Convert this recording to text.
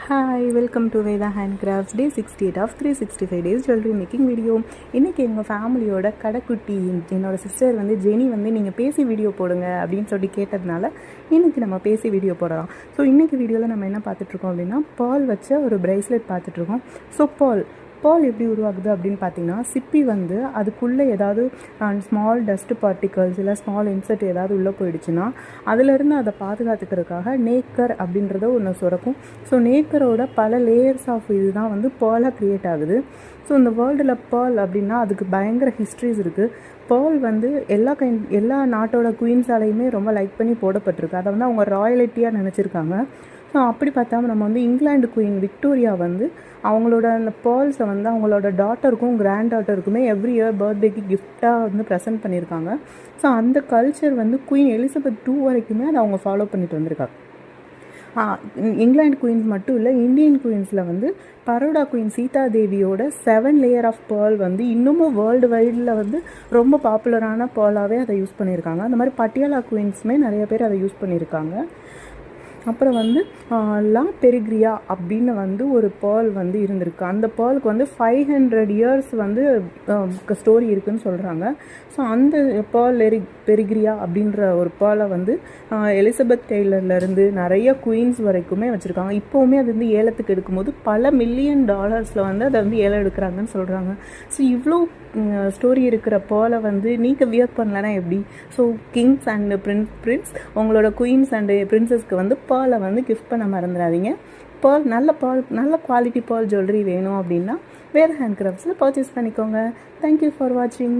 Hi, welcome to Veda handcrafts day 68 of 365 days jewellery making video. இன்றைக்கி எங்கள் ஃபேமிலியோட கடைக்குட்டி என்னோடய சிஸ்டர் ஜெனி நீங்கள் பேசி வீடியோ போடுங்க அப்படின்னு சொல்லி கேட்டதுனால இன்றைக்கி நம்ம பேசி வீடியோ போடலாம். ஸோ இன்றைக்கி வீடியோவில் நம்ம என்ன பார்த்துட்ருக்கோம் அப்படின்னா, பால் வச்ச ஒரு ப்ரைஸ்லெட் பார்த்துட்ருக்கோம். ஸோ பால் எப்படி உருவாகுது அப்படின்னு பார்த்தீங்கன்னா, சிப்பி அதுக்குள்ளே ஏதாவது ஸ்மால் டஸ்ட் பார்ட்டிகல்ஸ் இல்லை ஸ்மால் இன்செர்ட் ஏதாவது உள்ளே போயிடுச்சுன்னா அதிலேருந்து அதை பாதுகாத்துக்கிறதுக்காக நேக்கர் அப்படின்றத ஒன்று சுரக்கும். ஸோ நேக்கரோட பல லேயர்ஸ் ஆஃப் இதுதான் பாலாக க்ரியேட் ஆகுது. ஸோ இந்த வேர்ல்டில் பால் அப்படின்னா அதுக்கு பயங்கர ஹிஸ்ட்ரிஸ் இருக்குது. பால் எல்லா நாட்டோட குயின்ஸாலையுமே ரொம்ப லைக் பண்ணி போடப்பட்டிருக்கு. அதை அவங்க ராயலிட்டியாக நினச்சிருக்காங்க. ஸோ அப்படி பார்த்தா நம்ம இங்கிலாந்து குயின் விக்டோரியா அவங்களோட அந்த பேர்ல்ஸை அவங்களோட டாட்டருக்கும் கிராண்ட் டாட்டருக்குமே எவ்ரி இயர் பர்த்டேக்கு கிஃப்டாக ப்ரெசென்ட் பண்ணியிருக்காங்க. ஸோ அந்த கல்ச்சர் குயின் எலிசபெத் 2 வரைக்குமே அதை அவங்க ஃபாலோ பண்ணிட்டு வந்திருக்காங்க. இங்கிலாந்து குயின்ஸ் மட்டும் இல்லை, இந்தியன் குயின்ஸில் பரோடா குயின் சீதா தேவியோட 7 லேயர் ஆஃப் பேர்ல் இன்னமும் வேர்ல்டு வைடில் ரொம்ப பாப்புலரான பேர்லாகவே அதை யூஸ் பண்ணியிருக்காங்க. அந்த மாதிரி பட்டியாலா குயின்ஸுமே நிறைய பேர் அதை யூஸ் பண்ணியிருக்காங்க. அப்புறம் லா பெரிக்ரியா அப்படின்னு ஒரு பேர்ல் இருந்திருக்கு. அந்த பேர்லுக்கு 500 இயர்ஸ் ஸ்டோரி இருக்குதுன்னு சொல்கிறாங்க. ஸோ அந்த பெரிக்ரியா அப்படின்ற ஒரு பேர்லை எலிசபெத் டெய்லர்லேருந்து நிறைய குயின்ஸ் வரைக்குமே வச்சுருக்காங்க. இப்போவுமே அது ஏலத்துக்கு எடுக்கும்போது பல $1,000,000 அதை ஏலம் எடுக்கிறாங்கன்னு சொல்கிறாங்க. ஸோ இவ்வளோ ஸ்டோரி இருக்கிற பேர்லை நீங்கள் வியர் பண்ணலன்னா எப்படி? ஸோ கிங்ஸ் அண்டு பிரின்ஸ் உங்களோட குயின்ஸ் அண்டு பிரின்சஸ்க்கு பேர்லை கிஃப்ட் பண்ண மறந்துடாதீங்க. நல்ல குவாலிட்டி பேர்ல் ஜுவல்லரி வேணும் அப்படின்னா வேதா ஹேண்ட்கிராஃப்ட்ஸில் பர்ச்சேஸ் பண்ணிக்கோங்க. தேங்க்யூ ஃபார் வாட்சிங்.